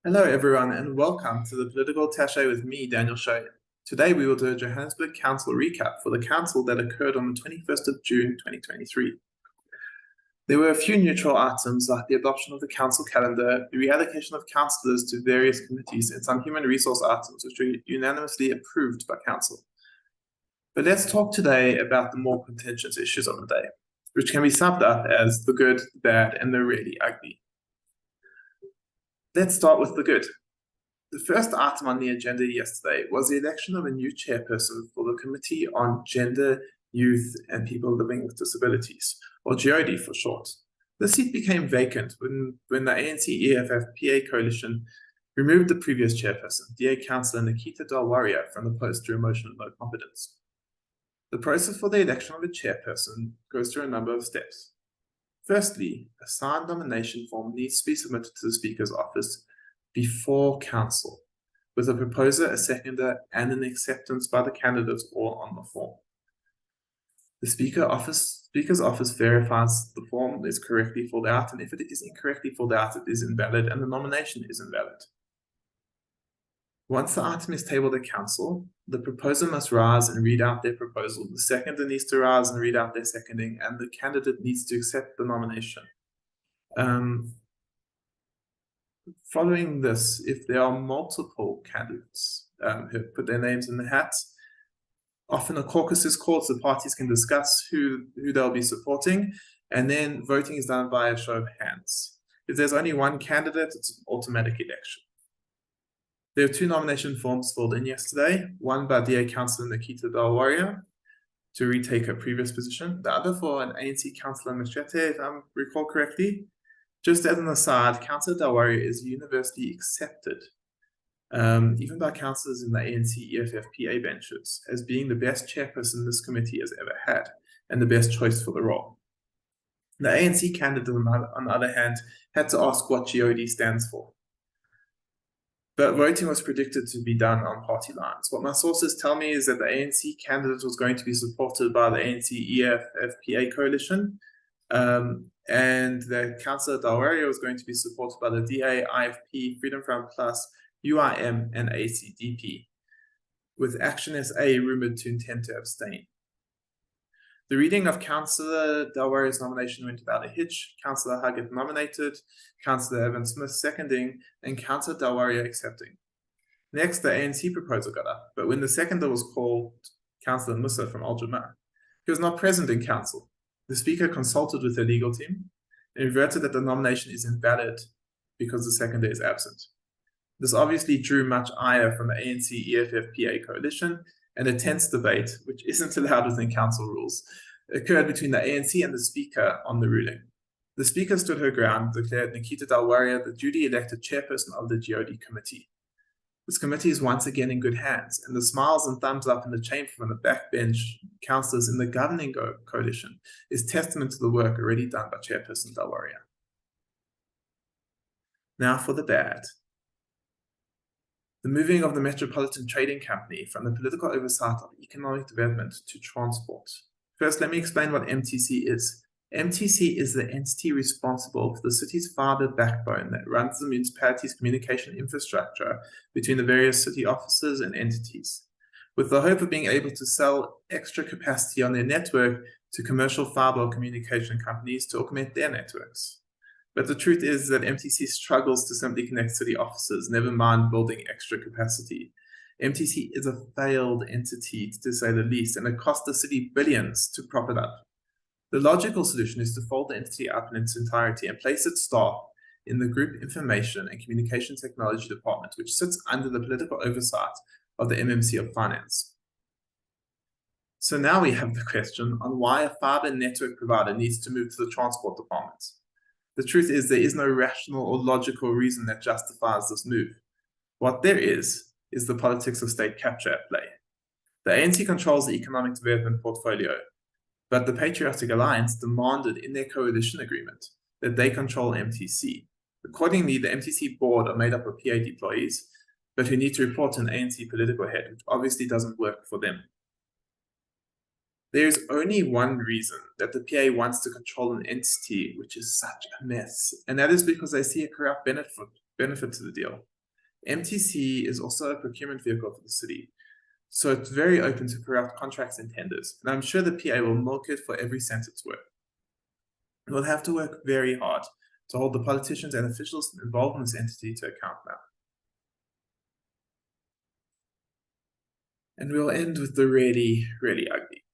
Hello, everyone, and welcome to the Political AttaSchay with me, Daniel Shay. Today, we will do a Johannesburg Council recap for the council that occurred on the 21st of June 2023. There were a few neutral items like the adoption of the council calendar, the reallocation of councillors to various committees, and some human resource items which were unanimously approved by council. But let's talk today about the more contentious issues of the day, which can be summed up as the good, the bad, and the really ugly. Let's start with the good. The first item on the agenda yesterday was the election of a new chairperson for the Committee on Gender, Youth and People Living with Disabilities, or GEYODI for short. The seat became vacant when the ANC-EFF-PA coalition removed the previous chairperson, DA Councillor Nikita Dalwaria, from the post through a motion of no confidence. The process for the election of a chairperson goes through a number of steps. Firstly, a signed nomination form needs to be submitted to the Speaker's office before council, with a proposer, a seconder, and an acceptance by the candidates all on the form. The Speaker's office verifies the form is correctly filled out, and if it is incorrectly filled out, it is invalid, and the nomination is invalid. Once the item is tabled at council, the proposer must rise and read out their proposal, the seconder needs to rise and read out their seconding, and the candidate needs to accept the nomination. Following this, if there are multiple candidates who have put their names in the hat, often a caucus is called so parties can discuss who they'll be supporting, and then voting is done by a show of hands. If there's only one candidate, it's an automatic election. There are two nomination forms filled in yesterday, one by DA Councillor Nikita Dalwaria to retake her previous position, the other for an ANC Councillor Machete, if I recall correctly. Just as an aside, Councillor Dalwaria is universally accepted, even by councillors in the ANC-EFF-PA benches, as being the best chairperson this committee has ever had, and the best choice for the role. The ANC candidate, on the other hand, had to ask what GEYODI stands for. But voting was predicted to be done on party lines. What my sources tell me is that the ANC candidate was going to be supported by the ANC-EFF-PA coalition, and that Councillor Dalwaria was going to be supported by the DA, IFP, Freedom Front Plus, UIM, and ACDP, with Action SA rumoured to intend to abstain. The reading of Councillor Dalwaria's nomination went without a hitch, Councillor Huggett nominated, Councillor Evans-Smith seconding, and Councillor Dalwaria accepting. Next, the ANC proposer got up, but when the seconder was called, Councillor Musa from Al-Jama, he was not present in council. The Speaker consulted with the legal team and reverted that the nomination is invalid because the seconder is absent. This obviously drew much ire from the ANC-EFF-PA coalition, and a tense debate, which isn't allowed within council rules, occurred between the ANC and the Speaker on the ruling. The Speaker stood her ground, declared Nikita Dalwaria the duly elected chairperson of the GEYODI committee. This committee is once again in good hands, and the smiles and thumbs up in the chamber from the backbench councillors in the governing coalition is testament to the work already done by Chairperson Dalwaria. Now for the bad. The moving of the Metropolitan Trading Company from the political oversight of economic development to transport. First, let me explain what MTC is. MTC is the entity responsible for the city's fibre backbone that runs the municipality's communication infrastructure between the various city offices and entities, with the hope of being able to sell extra capacity on their network to commercial fibre communication companies to augment their networks. But the truth is that MTC struggles to simply connect city offices, never mind building extra capacity. MTC is a failed entity, to say the least, and it cost the city billions to prop it up. The logical solution is to fold the entity up in its entirety and place its staff in the Group Information and Communication Technology Department, which sits under the political oversight of the MMC of Finance. So now we have the question on why a fibre network provider needs to move to the Transport Department. The truth is there is no rational or logical reason that justifies this move. What there is the politics of state capture at play. The ANC controls the economic development portfolio, but the Patriotic Alliance demanded in their coalition agreement that they control MTC. Accordingly, the MTC board are made up of PA employees, but who need to report to an ANC political head, which obviously doesn't work for them. There's only one reason that the PA wants to control an entity which is such a mess, and that is because they see a corrupt benefit to the deal. MTC is also a procurement vehicle for the city, so it's very open to corrupt contracts and tenders, and I'm sure the PA will milk it for every cent it's worth. We'll have to work very hard to hold the politicians and officials involved in this entity to account now. And we'll end with the really, really ugly.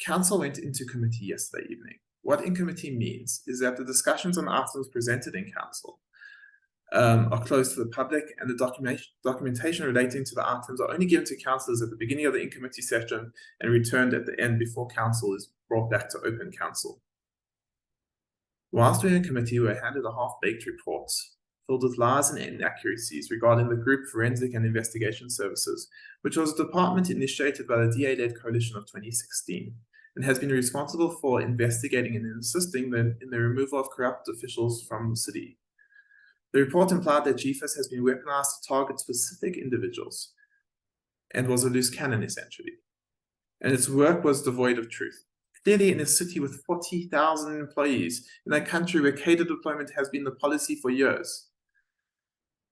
Council went into committee yesterday evening. What in committee means is that the discussions on the items presented in council are closed to the public, and the documentation relating to the items are only given to councillors at the beginning of the in-committee session and returned at the end before council is brought back to open council. Whilst we're in committee, we're handed a half-baked report filled with lies and inaccuracies regarding the Group Forensic and Investigation Services, which was a department initiated by the DA-led coalition of 2016 and has been responsible for investigating and assisting in the removal of corrupt officials from the city. The report implied that GFIS has been weaponized to target specific individuals and was a loose cannon, essentially. And its work was devoid of truth. Clearly, in a city with 40,000 employees, in a country where cadre deployment has been the policy for years,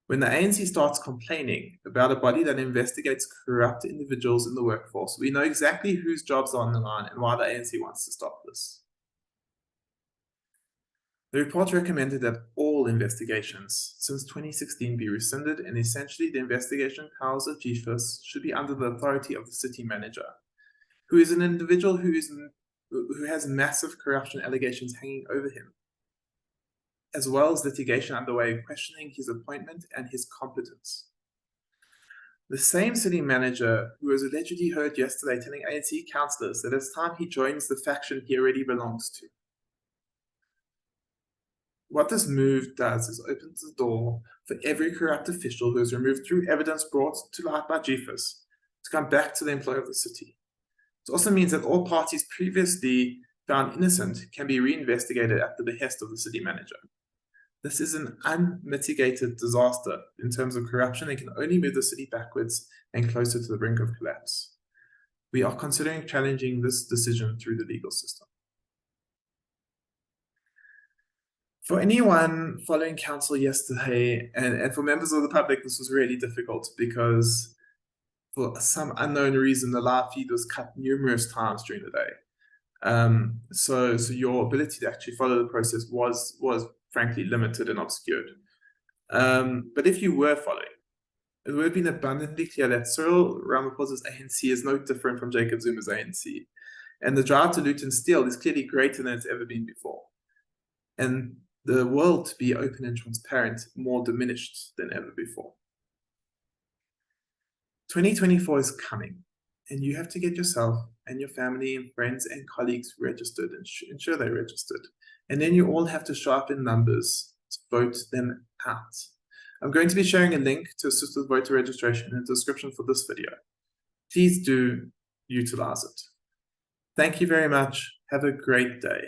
when the ANC starts complaining about a body that investigates corrupt individuals in the workforce, we know exactly whose jobs are on the line and why the ANC wants to stop this. The report recommended that all investigations since 2016 be rescinded, and essentially the investigation powers of GFIS should be under the authority of the city manager, who is an individual who has massive corruption allegations hanging over him, as well as litigation underway questioning his appointment and his competence. The same city manager who was allegedly heard yesterday telling ANC councillors that it's time he joins the faction he already belongs to. What this move does is opens the door for every corrupt official who is removed through evidence brought to light by GFIS to come back to the employ of the city. It also means that all parties previously found innocent can be reinvestigated at the behest of the city manager. This is an unmitigated disaster in terms of corruption and can only move the city backwards and closer to the brink of collapse. We are considering challenging this decision through the legal system. For anyone following council yesterday, and for members of the public, this was really difficult because for some unknown reason, the live feed was cut numerous times during the day. So your ability to actually follow the process was frankly limited and obscured. But if you were following, it would have been abundantly clear that Cyril Ramaphosa's ANC is no different from Jacob Zuma's ANC. And the drive to loot and steal is clearly greater than it's ever been before. And the world to be open and transparent more diminished than ever before. 2024 is coming, and you have to get yourself and your family and friends and colleagues registered and ensure they're registered. And then you all have to show up in numbers to vote them out. I'm going to be sharing a link to assist with voter registration in the description for this video. Please do utilize it. Thank you very much. Have a great day.